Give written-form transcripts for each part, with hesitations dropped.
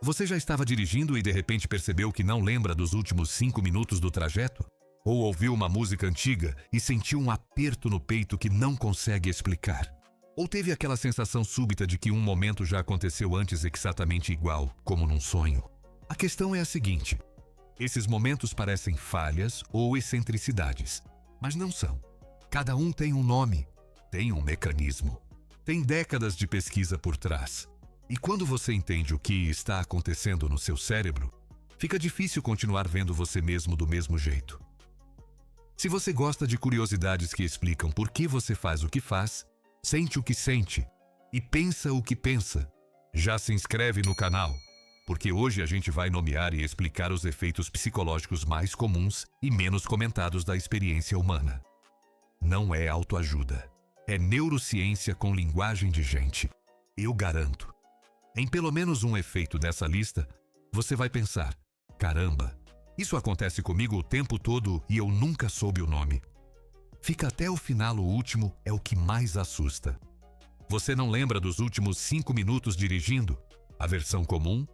Você já estava dirigindo e de repente percebeu que não lembra dos últimos 5 minutos do trajeto? Ou ouviu uma música antiga e sentiu um aperto no peito que não consegue explicar? Ou teve aquela sensação súbita de que um momento já aconteceu antes exatamente igual, como num sonho? A questão é a seguinte: esses momentos parecem falhas ou excentricidades, mas não são. Cada um tem um nome, tem um mecanismo, tem décadas de pesquisa por trás. E quando você entende o que está acontecendo no seu cérebro, fica difícil continuar vendo você mesmo do mesmo jeito. Se você gosta de curiosidades que explicam por que você faz o que faz, sente o que sente e pensa o que pensa, já se inscreve no canal, porque hoje a gente vai nomear e explicar os efeitos psicológicos mais comuns e menos comentados da experiência humana. Não é autoajuda, é neurociência com linguagem de gente. Eu garanto. Em pelo menos um efeito dessa lista, você vai pensar: caramba, isso acontece comigo o tempo todo e eu nunca soube o nome. Fica até o final, o último é o que mais assusta. Você não lembra dos últimos 5 minutos dirigindo? A versão comum?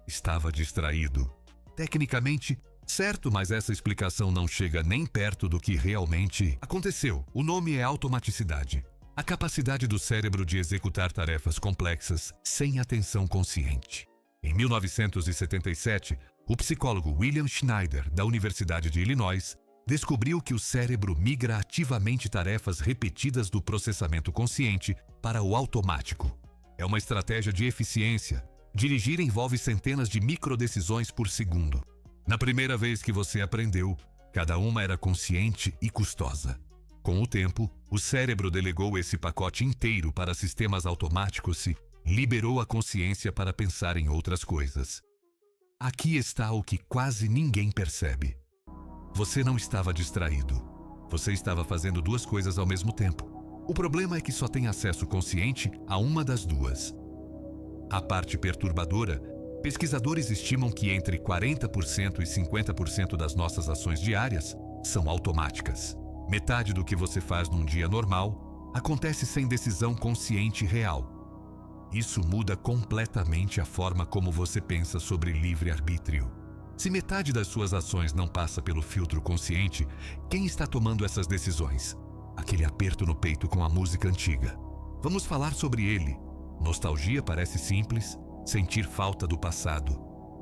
Estava distraído. Tecnicamente, certo, mas essa explicação não chega nem perto do que realmente aconteceu. O nome é automaticidade. A capacidade do cérebro de executar tarefas complexas sem atenção consciente. Em 1977, o psicólogo William Schneider, da Universidade de Illinois, descobriu que o cérebro migra ativamente tarefas repetidas do processamento consciente para o automático. É uma estratégia de eficiência. Dirigir envolve centenas de microdecisões por segundo. Na primeira vez que você aprendeu, cada uma era consciente e custosa. Com o tempo, o cérebro delegou esse pacote inteiro para sistemas automáticos e liberou a consciência para pensar em outras coisas. Aqui está o que quase ninguém percebe. Você não estava distraído. Você estava fazendo duas coisas ao mesmo tempo. O problema é que só tem acesso consciente a uma das duas. A parte perturbadora, pesquisadores estimam que entre 40% e 50% das nossas ações diárias são automáticas. Metade do que você faz num dia normal acontece sem decisão consciente real. Isso muda completamente a forma como você pensa sobre livre-arbítrio. Se metade das suas ações não passa pelo filtro consciente, quem está tomando essas decisões? Aquele aperto no peito com a música antiga. Vamos falar sobre ele. Nostalgia parece simples, sentir falta do passado.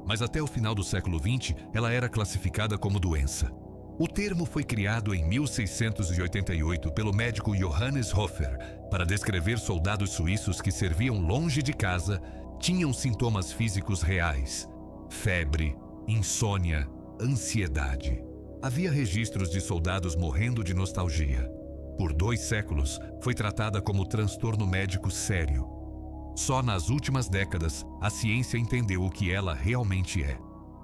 Mas até o final do século XX, ela era classificada como doença. O termo foi criado em 1688 pelo médico Johannes Hofer para descrever soldados suíços que serviam longe de casa, tinham sintomas físicos reais: febre, insônia, ansiedade. Havia registros de soldados morrendo de nostalgia. Por 2 séculos, foi tratada como transtorno médico sério. Só nas últimas décadas, a ciência entendeu o que ela realmente é.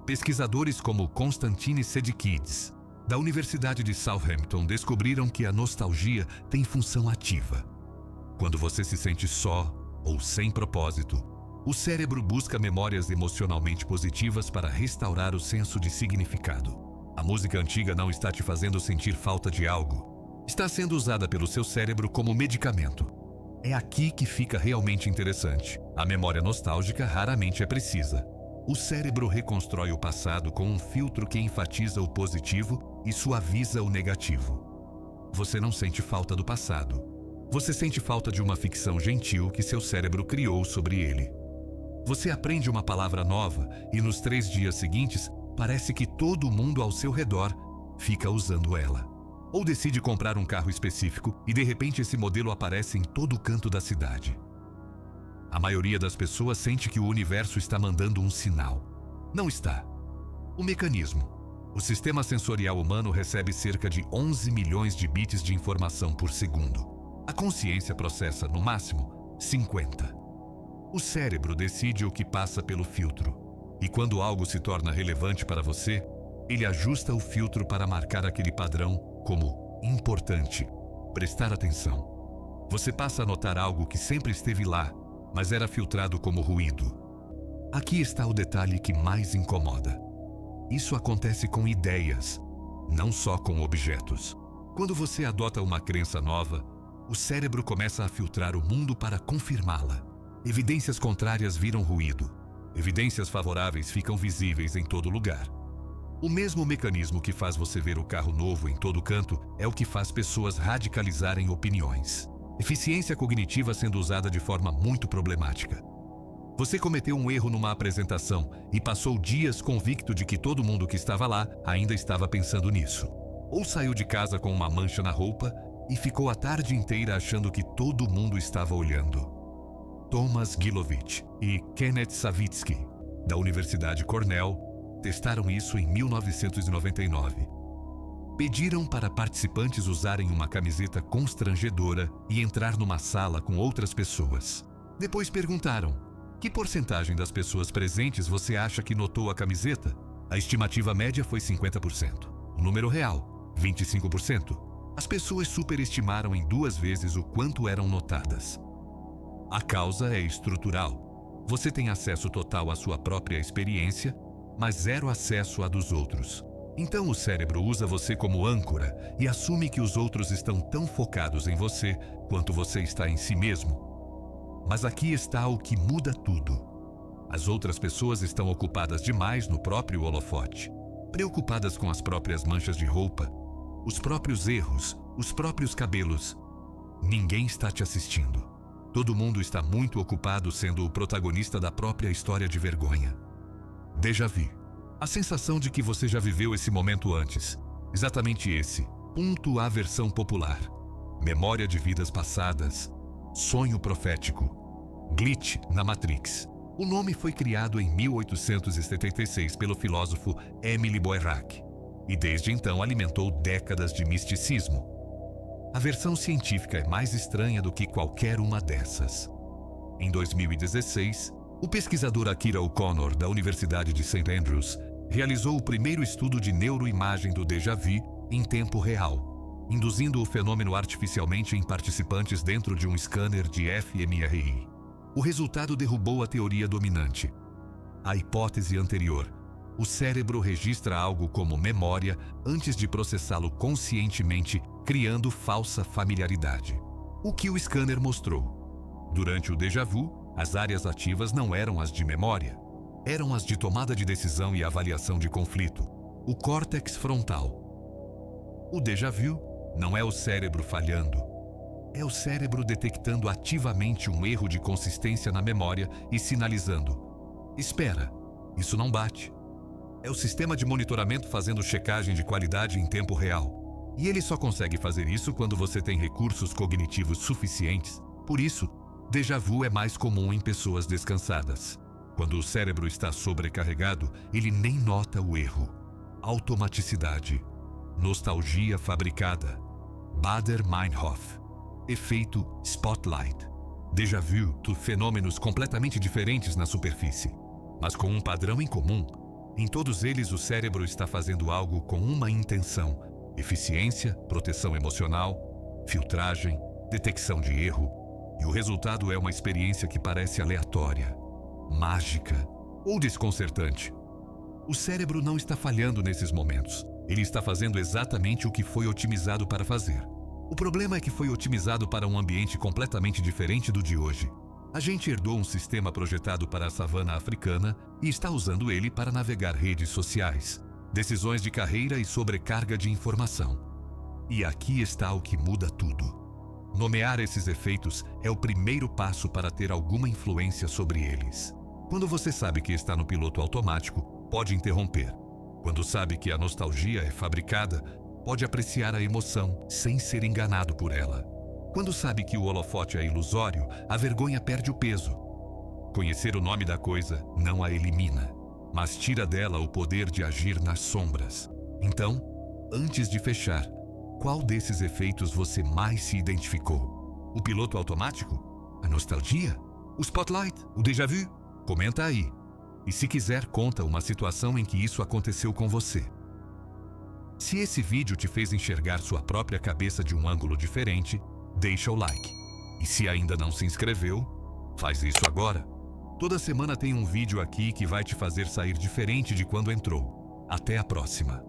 Pesquisadores como Konstantin Sedkides, da Universidade de Southampton, descobriram que a nostalgia tem função ativa. Quando você se sente só ou sem propósito, o cérebro busca memórias emocionalmente positivas para restaurar o senso de significado. A música antiga não está te fazendo sentir falta de algo. Está sendo usada pelo seu cérebro como medicamento. É aqui que fica realmente interessante. A memória nostálgica raramente é precisa. O cérebro reconstrói o passado com um filtro que enfatiza o positivo e suaviza o negativo. Você não sente falta do passado. Você sente falta de uma ficção gentil que seu cérebro criou sobre ele. Você aprende uma palavra nova e nos 3 dias seguintes parece que todo mundo ao seu redor fica usando ela. Ou decide comprar um carro específico e de repente esse modelo aparece em todo canto da cidade. A maioria das pessoas sente que o universo está mandando um sinal. Não está. O mecanismo. O sistema sensorial humano recebe cerca de 11 milhões de bits de informação por segundo. A consciência processa, no máximo, 50. O cérebro decide o que passa pelo filtro. E quando algo se torna relevante para você, ele ajusta o filtro para marcar aquele padrão como importante. Prestar atenção. Você passa a notar algo que sempre esteve lá, mas era filtrado como ruído. Aqui está o detalhe que mais incomoda. Isso acontece com ideias, não só com objetos. Quando você adota uma crença nova, o cérebro começa a filtrar o mundo para confirmá-la. Evidências contrárias viram ruído. Evidências favoráveis ficam visíveis em todo lugar. O mesmo mecanismo que faz você ver o carro novo em todo canto é o que faz pessoas radicalizarem opiniões. Eficiência cognitiva sendo usada de forma muito problemática. Você cometeu um erro numa apresentação e passou dias convicto de que todo mundo que estava lá ainda estava pensando nisso. Ou saiu de casa com uma mancha na roupa e ficou a tarde inteira achando que todo mundo estava olhando. Thomas Gilovich e Kenneth Savitsky, da Universidade Cornell, testaram isso em 1999. Pediram para participantes usarem uma camiseta constrangedora e entrar numa sala com outras pessoas. Depois perguntaram: que porcentagem das pessoas presentes você acha que notou a camiseta? A estimativa média foi 50%. O número real, 25%. As pessoas superestimaram em 2 vezes o quanto eram notadas. A causa é estrutural. Você tem acesso total à sua própria experiência, mas zero acesso à dos outros. Então o cérebro usa você como âncora e assume que os outros estão tão focados em você quanto você está em si mesmo. Mas aqui está o que muda tudo. As outras pessoas estão ocupadas demais no próprio holofote, preocupadas com as próprias manchas de roupa, os próprios erros, os próprios cabelos. Ninguém está te assistindo. Todo mundo está muito ocupado sendo o protagonista da própria história de vergonha. Déjà vu. A sensação de que você já viveu esse momento antes. Exatamente esse. Ponto à versão popular. Memória de vidas passadas. Sonho profético. Glitch na Matrix. O nome foi criado em 1876 pelo filósofo Émile Boirac e desde então alimentou décadas de misticismo. A versão científica é mais estranha do que qualquer uma dessas. Em 2016, o pesquisador Akira O'Connor, da Universidade de St. Andrews, realizou o primeiro estudo de neuroimagem do déjà vu em tempo real, induzindo o fenômeno artificialmente em participantes dentro de um scanner de fMRI. O resultado derrubou a teoria dominante. A hipótese anterior: o cérebro registra algo como memória antes de processá-lo conscientemente, criando falsa familiaridade. O que o scanner mostrou? Durante o déjà vu, as áreas ativas não eram as de memória, eram as de tomada de decisão e avaliação de conflito, o córtex frontal. O déjà vu não é o cérebro falhando, é o cérebro detectando ativamente um erro de consistência na memória e sinalizando: espera, isso não bate. É o sistema de monitoramento fazendo checagem de qualidade em tempo real. E ele só consegue fazer isso quando você tem recursos cognitivos suficientes. Por isso, déjà vu é mais comum em pessoas descansadas. Quando o cérebro está sobrecarregado, ele nem nota o erro. Automaticidade. Nostalgia fabricada. Baader-Meinhof. Efeito Spotlight. Déjà vu, fenômenos completamente diferentes na superfície, mas com um padrão em comum. Em todos eles, o cérebro está fazendo algo com uma intenção: eficiência, proteção emocional, filtragem, detecção de erro. E o resultado é uma experiência que parece aleatória, mágica ou desconcertante. O cérebro não está falhando nesses momentos. Ele está fazendo exatamente o que foi otimizado para fazer. O problema é que foi otimizado para um ambiente completamente diferente do de hoje. A gente herdou um sistema projetado para a savana africana e está usando ele para navegar redes sociais, decisões de carreira e sobrecarga de informação. E aqui está o que muda tudo. Nomear esses efeitos é o primeiro passo para ter alguma influência sobre eles. Quando você sabe que está no piloto automático, pode interromper. Quando sabe que a nostalgia é fabricada, pode apreciar a emoção sem ser enganado por ela. Quando sabe que o holofote é ilusório, a vergonha perde o peso. Conhecer o nome da coisa não a elimina, mas tira dela o poder de agir nas sombras. Então, antes de fechar, qual desses efeitos você mais se identificou? O piloto automático? A nostalgia? O spotlight? O déjà vu? Comenta aí. E se quiser, conta uma situação em que isso aconteceu com você. Se esse vídeo te fez enxergar sua própria cabeça de um ângulo diferente, deixa o like. E se ainda não se inscreveu, faz isso agora. Toda semana tem um vídeo aqui que vai te fazer sair diferente de quando entrou. Até a próxima.